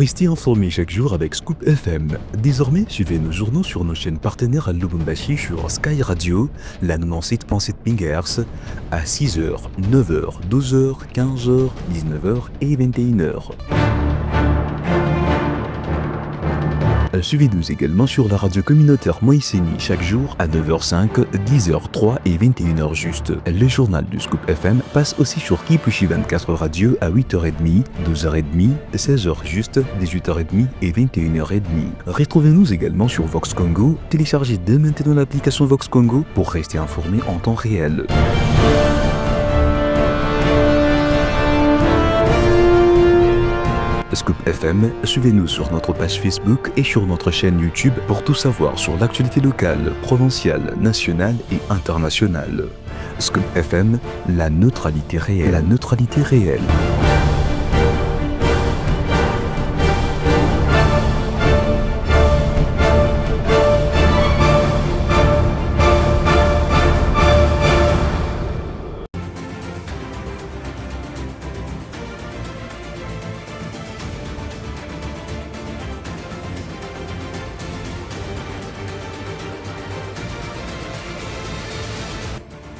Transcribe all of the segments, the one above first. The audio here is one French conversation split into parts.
Restez informés chaque jour avec Scoop FM. Désormais, suivez nos journaux sur nos chaînes partenaires à Lubumbashi sur Sky Radio, la 97.7 MHz, à 6h, 9h, 12h, 15h, 19h et 21h. Suivez-nous également sur la radio communautaire Moïseni chaque jour à 9h05, 10h03 et 21h juste. Le journal du Scoop FM passe aussi sur Kipushi 24 Radio à 8h30, 12h30, 16h juste, 18h30 et 21h30. Retrouvez-nous également sur Vox Congo. Téléchargez dès maintenant l'application Vox Congo pour rester informé en temps réel. Scoop FM, suivez-nous sur notre page Facebook et sur notre chaîne YouTube pour tout savoir sur l'actualité locale, provinciale, nationale et internationale. Scoop FM, la neutralité réelle. La neutralité réelle.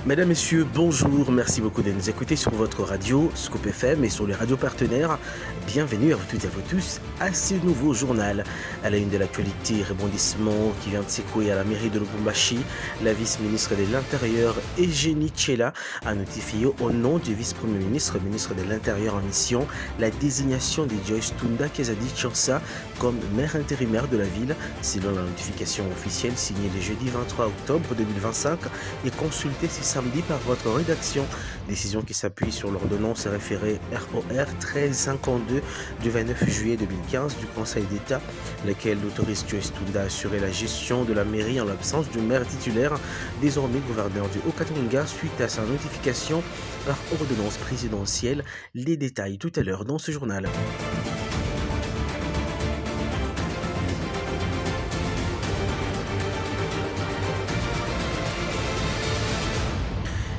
Mesdames, Messieurs, bonjour, merci beaucoup de nous écouter sur votre radio Scoop FM et sur les radios partenaires. Bienvenue à vous toutes et à vous tous à ce nouveau journal. À la une de l'actualité, rebondissement qui vient de s'écouler à la mairie de Lubumbashi, la vice-ministre de l'Intérieur, Eugénie Tchela, a notifié au nom du vice-premier ministre, ministre de l'Intérieur en mission, la désignation de Joyce Tunda Kezadi Chansa comme maire intérimaire de la ville, selon la notification officielle signée le jeudi 23 octobre 2025 et consultée ce samedi par votre rédaction. Décision qui s'appuie sur l'ordonnance référée ROR 1352 du 29 juillet 2015 du Conseil d'État, laquelle autorise Joyce Tunda à assurer la gestion de la mairie en l'absence du maire titulaire, désormais gouverneur du Haut-Katanga, suite à sa notification par ordonnance présidentielle. Les détails tout à l'heure dans ce journal.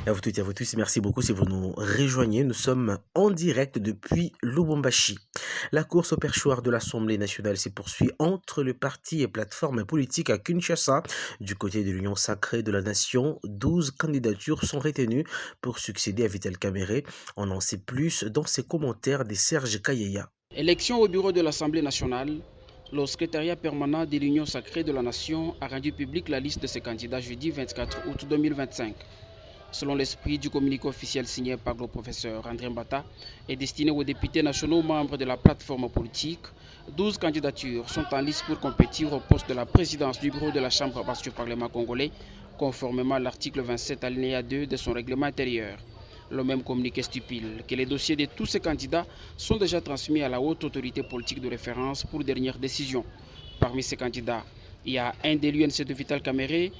À vous toutes et à vous tous, merci beaucoup si vous nous rejoignez. Nous sommes en direct depuis Lubumbashi. La course au perchoir de l'Assemblée nationale se poursuit entre le parti et plateforme politique à Kinshasa. Du côté de l'Union sacrée de la nation, 12 candidatures sont retenues pour succéder à Vital Kamerhe. On en sait plus dans ses commentaires de Serge Kayeya. Élection au bureau de l'Assemblée nationale. Le secrétariat permanent de l'Union sacrée de la nation a rendu publique la liste de ses candidats jeudi 24 août 2025. Selon l'esprit du communiqué officiel signé par le professeur André Mbata et destiné aux députés nationaux membres de la plateforme politique, 12 candidatures sont en liste pour compétir au poste de la présidence du bureau de la Chambre basse du Parlement congolais, conformément à l'article 27 alinéa 2 de son règlement intérieur. Le même communiqué stipule que les dossiers de tous ces candidats sont déjà transmis à la haute autorité politique de référence pour dernière décision. Parmi ces candidats, il y a un de l'UNC de Vital Kamerhe,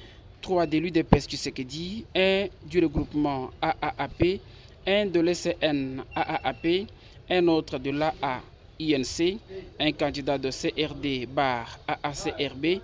3 de l'UDPS Tshisekedi, 1 du regroupement AAAP, 1 de l'ECN AAAP, un autre de l'AAINC, un candidat de CRD bar AACRB,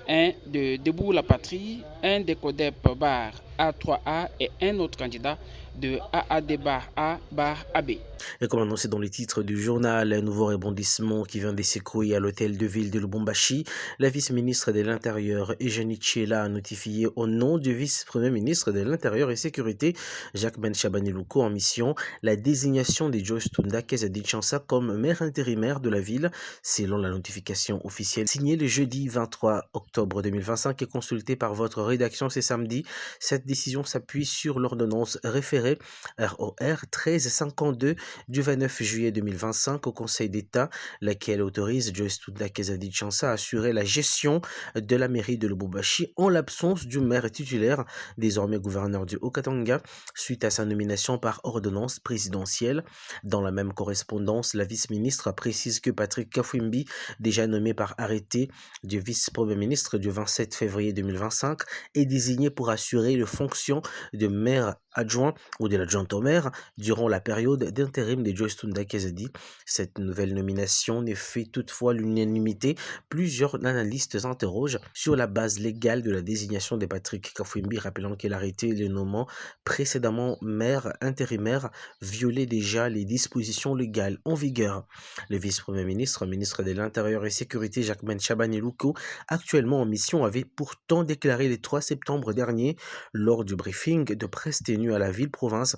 un de Debout la Patrie, un de CODEP bar A3A et un autre candidat de AAD bar A bar AB. Et comme annoncé dans les titres du journal, un nouveau rebondissement qui vient de s'écrouler à l'hôtel de ville de Lubumbashi. La vice-ministre de l'Intérieur, Eugénie Tchela, a notifié au nom du vice-premier ministre de l'Intérieur et Sécurité, Jacques Ben Chabanilouko, en mission, la désignation de Joyce Tunda Kezadi Chansa comme maire intérimaire de la ville, selon la notification officielle signée le jeudi 23 octobre 2025 et consultée par votre rédaction ce samedi. Cette décision s'appuie sur l'ordonnance référée ROR 1352 du 29 juillet 2025 au Conseil d'État, laquelle autorise Joyce Tunda Kezadi Chansa à assurer la gestion de la mairie de Lubumbashi en l'absence du maire titulaire, désormais gouverneur du Haut-Katanga, suite à sa nomination par ordonnance présidentielle. Dans la même correspondance, la vice-ministre précise que Patrick Kafwimbi, déjà nommé par arrêté du vice-premier ministre du 27 février 2025, est désigné pour assurer les fonctions de maire adjoint ou de l'adjoint au maire durant la période d'intérim de Joyce Tunda Kezadi. Cette nouvelle nomination ne fait toutefois l'unanimité. Plusieurs analystes s'interrogent sur la base légale de la désignation de Patrick Kafwimbi, rappelant que l'arrêté le nommant précédemment maire intérimaire violait déjà les dispositions légales en vigueur. Le vice-premier ministre, ministre de l'Intérieur et Sécurité, Jacquemain Chabani Louko, actuellement en mission, avait pourtant déclaré le 3 septembre dernier, lors du briefing de presse tenu à la ville-province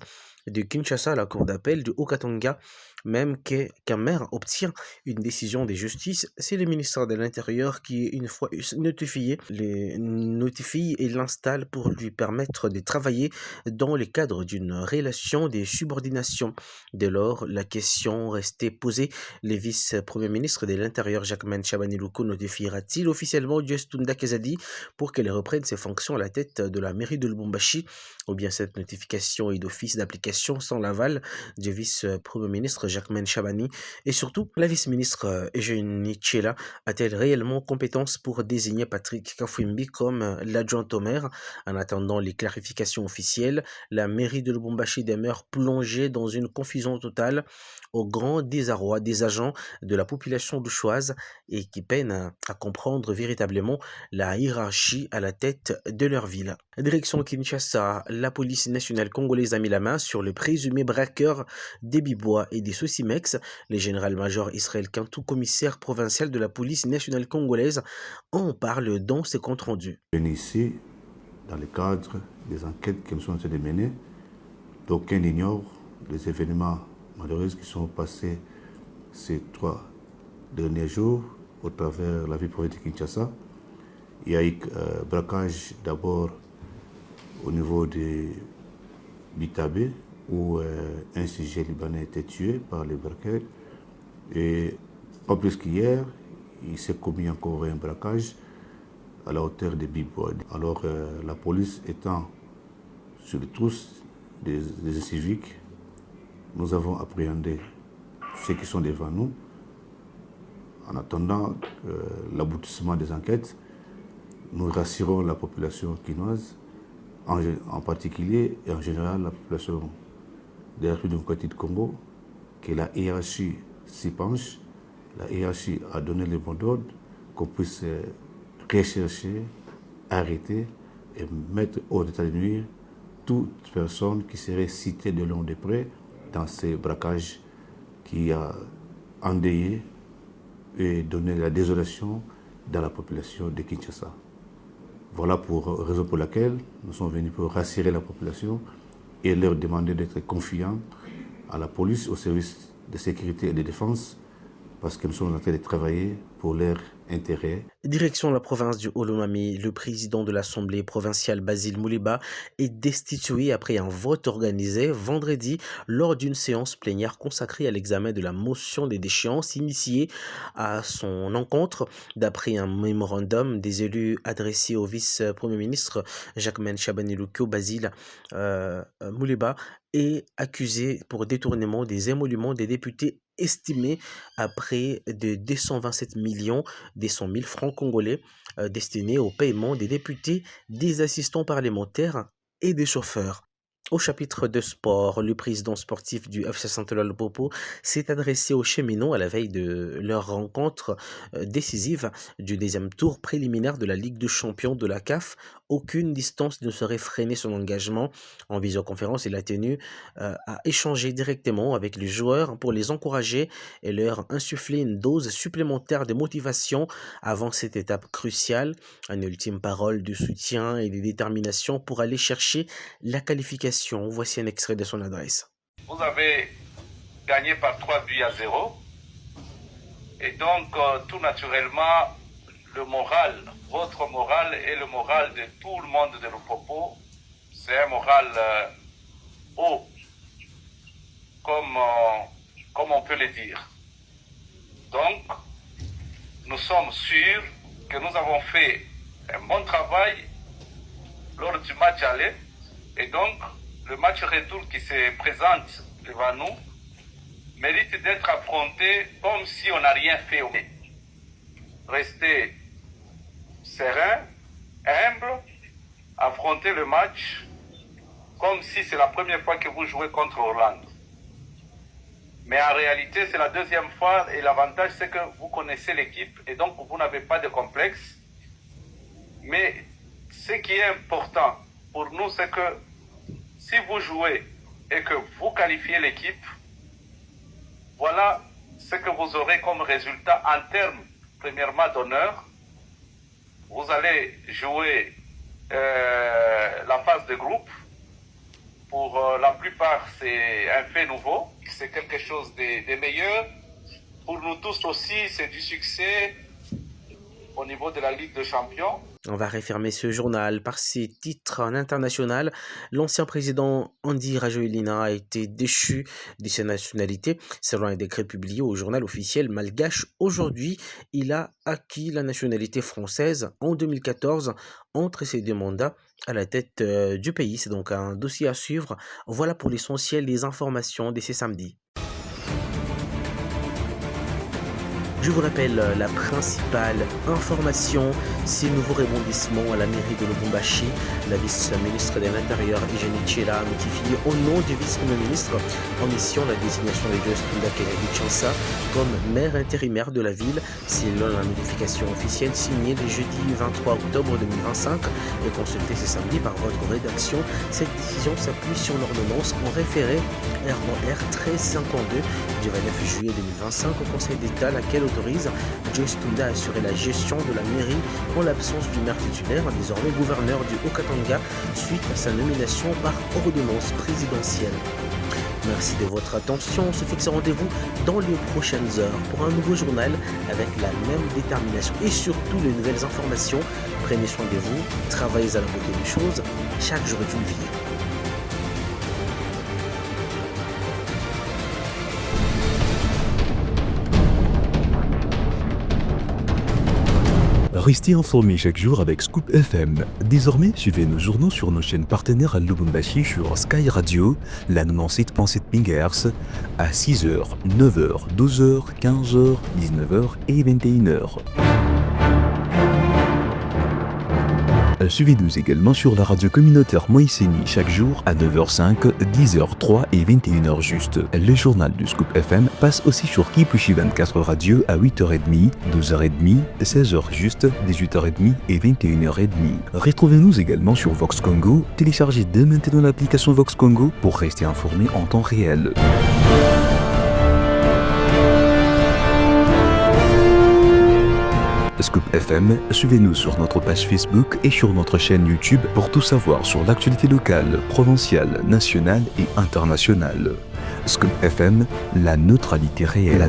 de Kinshasa, à la cour d'appel de Haut-Katanga, même qu'un maire obtient une décision de justice, c'est le ministère de l'Intérieur qui, une fois notifié, les notifie et l'installe pour lui permettre de travailler dans le cadre d'une relation de subordination. Dès lors, la question restait posée. Le vice-premier ministre de l'Intérieur, Jacquemain Chabani Louko, notifiera-t-il officiellement Joyce Tunda Kezadi pour qu'elle reprenne ses fonctions à la tête de la mairie de Lubumbashi, ou bien cette notification est d'office d'application sans l'aval du vice-premier ministre Jacquemain Chabani, et surtout la vice-ministre Eugénie Tchela a-t-elle réellement compétence pour désigner Patrick Kafwimbi comme l'adjoint au maire? En attendant les clarifications officielles, la mairie de Lubumbashi demeure plongée dans une confusion totale, au grand désarroi des agents de la population douchoise et qui peinent à comprendre véritablement la hiérarchie à la tête de leur ville. Direction Kinshasa, la police nationale congolaise a mis la main sur le présumé braqueur des Bibois et des Sosimex. Le général-major Israël Kantou, commissaire provincial de la police nationale congolaise, en parle dans ses comptes rendus. Ici, dans le cadre des enquêtes qui nous sont en train de mener, d'aucuns ignore les événements malheureux qui sont passés ces 3 derniers jours au travers la ville provinciale de Kinshasa. Il y a eu braquage d'abord au niveau de Bitabe, où un sujet libanais a été tué par les braqueurs. Et en plus qu'hier, il s'est commis encore un braquage à la hauteur de Bibois. Alors la police étant sur les trousses des civiques, nous avons appréhendé ceux qui sont devant nous. En attendant l'aboutissement des enquêtes, nous rassurons la population quinoise, en particulier et en général la population de la République démocratique du Congo, que la hiérarchie s'y penche. La hiérarchie a donné le mot d'ordre qu'on puisse rechercher, arrêter et mettre hors d'état de nuire toute personne qui serait citée de long de près dans ces braquages qui a endeuillé et donné la désolation dans la population de Kinshasa. Voilà pour raison pour laquelle nous sommes venus pour rassurer la population et leur demander d'être confiants à la police, au service de sécurité et de défense, parce que nous sommes en train de travailler pour leur intérêt. Direction la province du Olomami, le président de l'Assemblée provinciale Basile Mouliba est destitué après un vote organisé vendredi lors d'une séance plénière consacrée à l'examen de la motion des déchéances initiée à son encontre. D'après un mémorandum des élus adressé au vice-premier ministre Jacquemain Chabani Louko, Basile Mouliba est accusé pour détournement des émoluments des députés estimé à près de 227 millions 200 000 francs congolais destinés au paiement des députés, des assistants parlementaires et des chauffeurs. Au chapitre de sport, le président sportif du FC Saint-Eloi Lupopo s'est adressé aux cheminots à la veille de leur rencontre décisive du deuxième tour préliminaire de la Ligue des champions de la CAF. Aucune distance ne saurait freiner son engagement. En visioconférence, il a tenu à échanger directement avec les joueurs pour les encourager et leur insuffler une dose supplémentaire de motivation avant cette étape cruciale. Une ultime parole de soutien et de détermination pour aller chercher la qualification. Voici un extrait de son adresse. Vous avez gagné par 3-0. Et donc, tout naturellement, le moral, votre moral et le moral de tout le monde de Lupopo, c'est un moral haut, comme on peut le dire. Donc, nous sommes sûrs que nous avons fait un bon travail lors du match aller. Et donc, le match retour qui se présente devant nous mérite d'être affronté comme si on n'a rien fait. Rester serein, humble, affronter le match comme si c'est la première fois que vous jouez contre Hollande. Mais en réalité, c'est la deuxième fois et l'avantage, c'est que vous connaissez l'équipe et donc vous n'avez pas de complexe. Mais ce qui est important pour nous, c'est que si vous jouez et que vous qualifiez l'équipe, voilà ce que vous aurez comme résultat en termes, premièrement, d'honneur. Vous allez jouer la phase de groupe. Pour la plupart, c'est un fait nouveau. C'est quelque chose de meilleur. Pour nous tous aussi, c'est du succès au niveau de la Ligue des Champions. On va refermer ce journal par ses titres en international. L'ancien président Andy Rajoelina a été déchu de sa nationalité. Selon un décret publié au journal officiel malgache, aujourd'hui, il a acquis la nationalité française en 2014 entre ses deux mandats à la tête du pays. C'est donc un dossier à suivre. Voilà pour l'essentiel des informations de ce samedi. Je vous rappelle la principale information, ces nouveaux rebondissements à la mairie de Lubumbashi. La vice-ministre de l'Intérieur, Eugénie Tshela, a notifié au nom du vice-premier ministre en mission la désignation de Joyce Tunda Kennedy-Chansa comme maire intérimaire de la ville. Selon la notification officielle signée le jeudi 23 octobre 2025 et consultée ce samedi par votre rédaction, cette décision s'appuie sur l'ordonnance en référé R 1352 du 29 juillet 2025 au Conseil d'État, laquelle autorise Joyce Tunda à assurer la gestion de la mairie en l'absence du maire titulaire, désormais gouverneur du Haut-Katanga, suite à sa nomination par ordonnance présidentielle. Merci de votre attention. On se fixe rendez-vous dans les prochaines heures pour un nouveau journal avec la même détermination et surtout les nouvelles informations. Prenez soin de vous, travaillez à la beauté des choses. Chaque jour est une vie. Restez informés chaque jour avec Scoop FM. Désormais, suivez nos journaux sur nos chaînes partenaires à Lubumbashi sur Sky Radio, la 97.7 MHz, à 6h, 9h, 12h, 15h, 19h et 21h. Suivez-nous également sur la radio communautaire Moïseni chaque jour à 9h05, 10h03 et 21h juste. Le journal du Scoop FM passe aussi sur Kipushi 24 Radio à 8h30, 12h30, 16h juste, 18h30 et 21h30. Retrouvez-nous également sur Vox Congo. Téléchargez dès maintenant l'application Vox Congo pour rester informé en temps réel. Scoop FM, suivez-nous sur notre page Facebook et sur notre chaîne YouTube pour tout savoir sur l'actualité locale, provinciale, nationale et internationale. Scoop FM, la neutralité réelle.